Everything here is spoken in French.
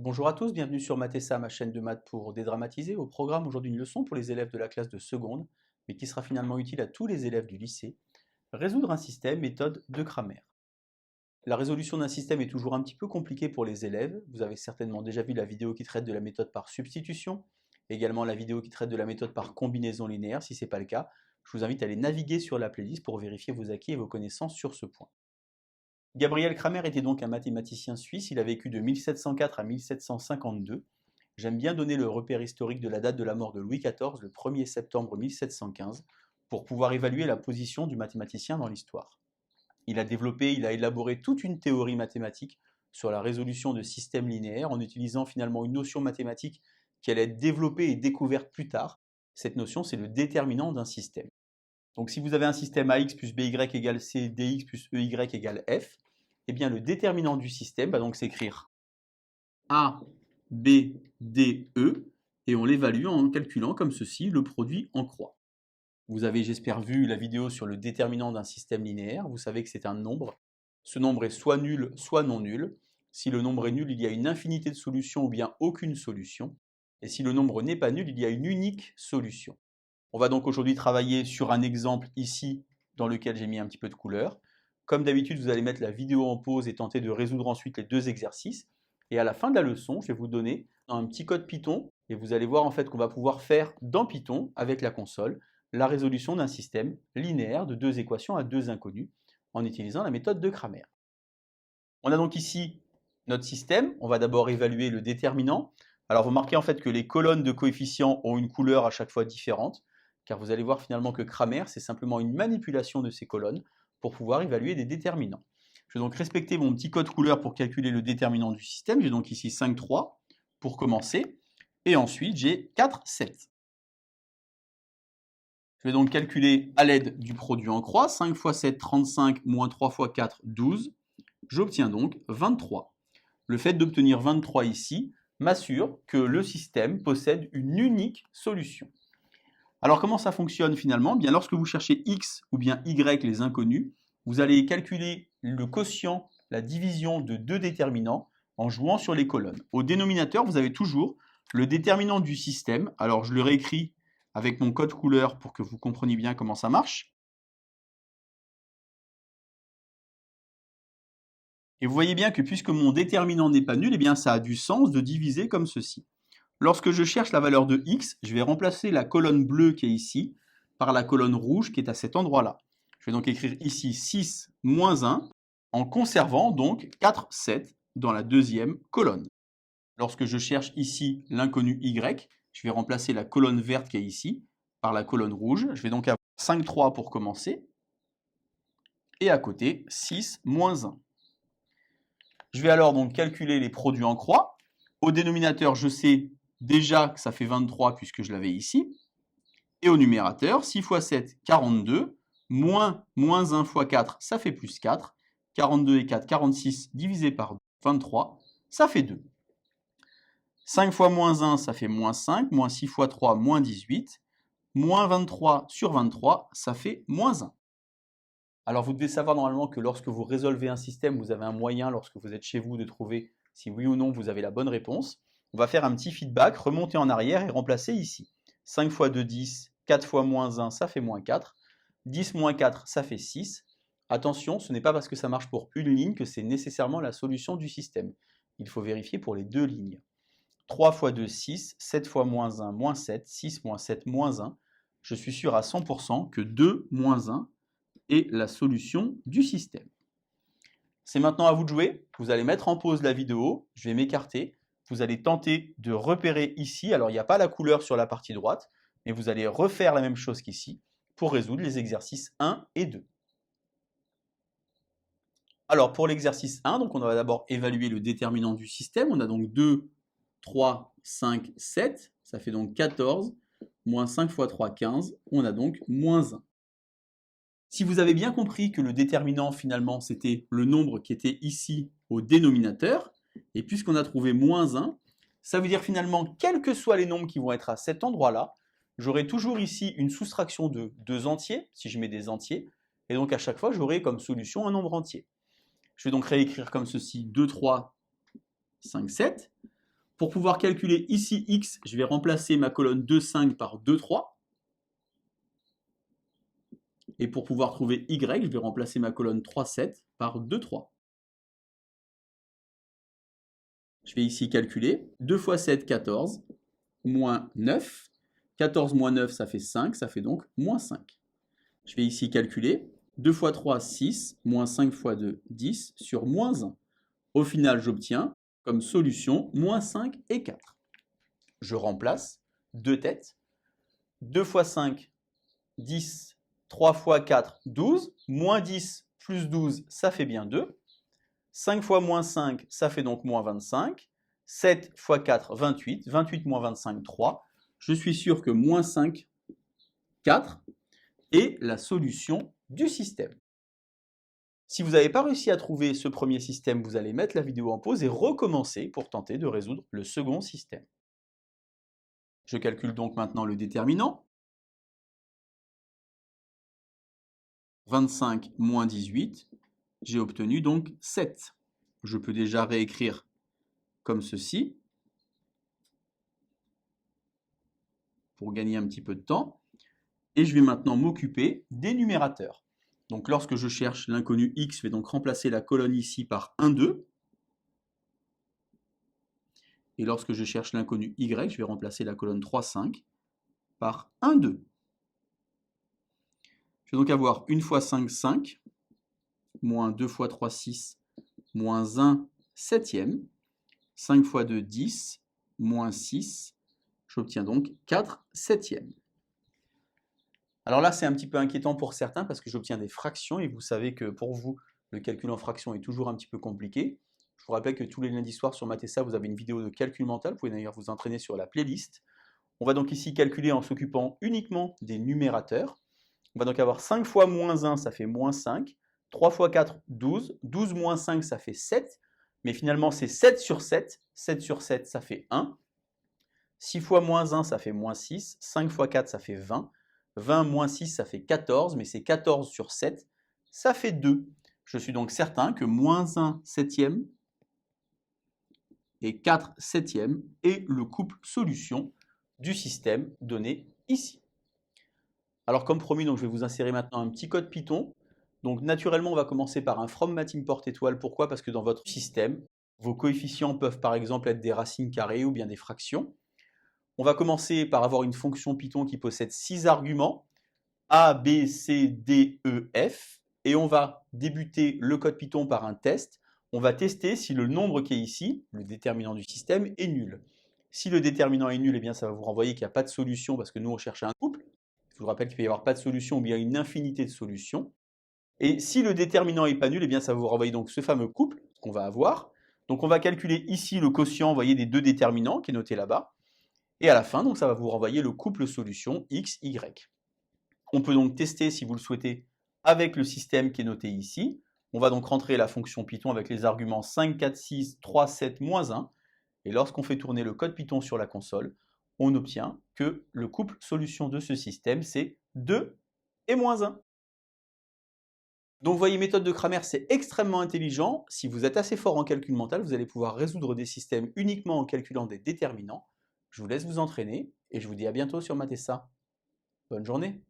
Bonjour à tous, bienvenue sur Mathessa, ma chaîne de maths pour dédramatiser. Au programme aujourd'hui une leçon pour les élèves de la classe de seconde, mais qui sera finalement utile à tous les élèves du lycée. Résoudre un système, méthode de Cramer. La résolution d'un système est toujours un petit peu compliquée pour les élèves. Vous avez certainement déjà vu la vidéo qui traite de la méthode par substitution, également la vidéo qui traite de la méthode par combinaison linéaire. Si ce n'est pas le cas, je vous invite à aller naviguer sur la playlist pour vérifier vos acquis et vos connaissances sur ce point. Gabriel Cramer était donc un mathématicien suisse, il a vécu de 1704 à 1752. J'aime bien donner le repère historique de la date de la mort de Louis XIV, le 1er septembre 1715, pour pouvoir évaluer la position du mathématicien dans l'histoire. Il a élaboré toute une théorie mathématique sur la résolution de systèmes linéaires en utilisant finalement une notion mathématique qui allait être développée et découverte plus tard. Cette notion, c'est le déterminant d'un système. Donc si vous avez un système AX plus BY égale C, DX plus EY égale F, eh bien le déterminant du système va donc s'écrire A, B, D, E, et on l'évalue en calculant comme ceci le produit en croix. Vous avez, j'espère, vu la vidéo sur le déterminant d'un système linéaire. Vous savez que c'est un nombre. Ce nombre est soit nul, soit non nul. Si le nombre est nul, il y a une infinité de solutions ou bien aucune solution. Et si le nombre n'est pas nul, il y a une unique solution. On va donc aujourd'hui travailler sur un exemple ici dans lequel j'ai mis un petit peu de couleur. Comme d'habitude, vous allez mettre la vidéo en pause et tenter de résoudre ensuite les deux exercices. Et à la fin de la leçon, je vais vous donner un petit code Python et vous allez voir en fait qu'on va pouvoir faire dans Python avec la console la résolution d'un système linéaire de deux équations à deux inconnues en utilisant la méthode de Cramer. On a donc ici notre système. On va d'abord évaluer le déterminant. Alors vous remarquez en fait que les colonnes de coefficients ont une couleur à chaque fois différente, car vous allez voir finalement que Cramer, c'est simplement une manipulation de ces colonnes pour pouvoir évaluer des déterminants. Je vais donc respecter mon petit code couleur pour calculer le déterminant du système. J'ai donc ici 5, 3 pour commencer, et ensuite j'ai 4, 7. Je vais donc calculer à l'aide du produit en croix. 5 fois 7, 35, moins 3 fois 4, 12. J'obtiens donc 23. Le fait d'obtenir 23 ici m'assure que le système possède une unique solution. Alors comment ça fonctionne finalement? Bien, lorsque vous cherchez x ou bien y, les inconnus, vous allez calculer le quotient, la division de deux déterminants en jouant sur les colonnes. Au dénominateur, vous avez toujours le déterminant du système. Alors je le réécris avec mon code couleur pour que vous compreniez bien comment ça marche. Et vous voyez bien que puisque mon déterminant n'est pas nul, eh bien ça a du sens de diviser comme ceci. Lorsque je cherche la valeur de x, je vais remplacer la colonne bleue qui est ici par la colonne rouge qui est à cet endroit-là. Je vais donc écrire ici 6 moins 1 en conservant donc 4, 7 dans la deuxième colonne. Lorsque je cherche ici l'inconnu y, je vais remplacer la colonne verte qui est ici par la colonne rouge. Je vais donc avoir 5, 3 pour commencer. Et à côté, 6 moins 1. Je vais alors donc calculer les produits en croix. Au dénominateur, je sais déjà que ça fait 23 puisque je l'avais ici. Et au numérateur, 6 fois 7, 42, moins 1 fois 4, ça fait plus 4. 42 et 4, 46 divisé par 23, ça fait 2. 5 fois moins 1, ça fait moins 5, moins 6 fois 3, moins 18. Moins 23 sur 23, ça fait moins 1. Alors vous devez savoir normalement que lorsque vous résolvez un système, vous avez un moyen, lorsque vous êtes chez vous, de trouver si oui ou non vous avez la bonne réponse. On va faire un petit feedback, remonter en arrière et remplacer ici. 5 fois 2, 10, 4 fois moins 1, ça fait moins 4. 10 moins 4, ça fait 6. Attention, ce n'est pas parce que ça marche pour une ligne que c'est nécessairement la solution du système. Il faut vérifier pour les deux lignes. 3 fois 2, 6. 7 fois moins 1, moins 7. 6 moins 7, moins 1. Je suis sûr à 100% que 2 moins 1 est la solution du système. C'est maintenant à vous de jouer. Vous allez mettre en pause la vidéo. Je vais m'écarter. Vous allez tenter de repérer ici. Alors, il n'y a pas la couleur sur la partie droite, mais vous allez refaire la même chose qu'ici pour résoudre les exercices 1 et 2. Alors, pour l'exercice 1, donc on va d'abord évaluer le déterminant du système. On a donc 2, 3, 5, 7. Ça fait donc 14. Moins 5 fois 3, 15. On a donc moins 1. Si vous avez bien compris que le déterminant, finalement, c'était le nombre qui était ici au dénominateur, et puisqu'on a trouvé moins 1, ça veut dire finalement, quels que soient les nombres qui vont être à cet endroit-là, j'aurai toujours ici une soustraction de 2 entiers, si je mets des entiers, et donc à chaque fois, j'aurai comme solution un nombre entier. Je vais donc réécrire comme ceci 2, 3, 5, 7. Pour pouvoir calculer ici x, je vais remplacer ma colonne 2, 5 par 2, 3. Et pour pouvoir trouver y, je vais remplacer ma colonne 3, 7 par 2, 3. Je vais ici calculer 2 fois 7, 14, moins 9. 14 moins 9, ça fait 5, ça fait donc moins 5. Je vais ici calculer 2 fois 3, 6, moins 5 fois 2, 10, sur moins 1. Au final, j'obtiens comme solution moins 5 et 4. Je remplace deux têtes. 2 fois 5, 10, 3 fois 4, 12. Moins 10 plus 12, ça fait bien 2. 5 fois moins 5, ça fait donc moins 25. 7 fois 4, 28. 28 moins 25, 3. Je suis sûr que moins 5, 4 est la solution du système. Si vous n'avez pas réussi à trouver ce premier système, vous allez mettre la vidéo en pause et recommencer pour tenter de résoudre le second système. Je calcule donc maintenant le déterminant. 25 moins 18, j'ai obtenu donc 7. Je peux déjà réécrire comme ceci pour gagner un petit peu de temps. Et je vais maintenant m'occuper des numérateurs. Donc lorsque je cherche l'inconnu x, je vais donc remplacer la colonne ici par 1, 2. Et lorsque je cherche l'inconnu y, je vais remplacer la colonne 3, 5 par 1, 2. Je vais donc avoir 1 fois 5, 5, moins 2 fois 3, 6, moins 1 septième. 5 fois 2, 10, moins 6. J'obtiens donc 4 septièmes. Alors là, c'est un petit peu inquiétant pour certains parce que j'obtiens des fractions et vous savez que pour vous, le calcul en fractions est toujours un petit peu compliqué. Je vous rappelle que tous les lundis soirs sur Mathessa, vous avez une vidéo de calcul mental. Vous pouvez d'ailleurs vous entraîner sur la playlist. On va donc ici calculer en s'occupant uniquement des numérateurs. On va donc avoir 5 fois moins 1, ça fait moins 5. 3 fois 4, 12. 12 moins 5, ça fait 7. Mais finalement, c'est 7 sur 7. 7 sur 7, ça fait 1. 6 fois moins 1, ça fait moins 6. 5 fois 4, ça fait 20. 20 moins 6, ça fait 14, mais c'est 14 sur 7, ça fait 2. Je suis donc certain que moins 1 septième et 4 septièmes est le couple solution du système donné ici. Alors comme promis, donc, je vais vous insérer maintenant un petit code Python. Donc naturellement, on va commencer par un from math import étoile. Pourquoi? Parce que dans votre système, vos coefficients peuvent par exemple être des racines carrées ou bien des fractions. On va commencer par avoir une fonction Python qui possède 6 arguments, A, B, C, D, E, F, et on va débuter le code Python par un test. On va tester si le nombre qui est ici, le déterminant du système, est nul. Si le déterminant est nul, eh bien ça va vous renvoyer qu'il n'y a pas de solution parce que nous on cherche un couple. Je vous rappelle qu'il peut y avoir pas de solution ou bien une infinité de solutions. Et si le déterminant n'est pas nul, eh bien ça va vous renvoyer donc ce fameux couple qu'on va avoir. Donc on va calculer ici le quotient, vous voyez, des deux déterminants qui est noté là-bas. Et à la fin, donc, ça va vous renvoyer le couple solution x, y. On peut donc tester, si vous le souhaitez, avec le système qui est noté ici. On va donc rentrer la fonction Python avec les arguments 5, 4, 6, 3, 7, moins 1. Et lorsqu'on fait tourner le code Python sur la console, on obtient que le couple solution de ce système, c'est 2 et moins 1. Donc vous voyez, méthode de Cramer, c'est extrêmement intelligent. Si vous êtes assez fort en calcul mental, vous allez pouvoir résoudre des systèmes uniquement en calculant des déterminants. Je vous laisse vous entraîner et je vous dis à bientôt sur Mathessa. Bonne journée.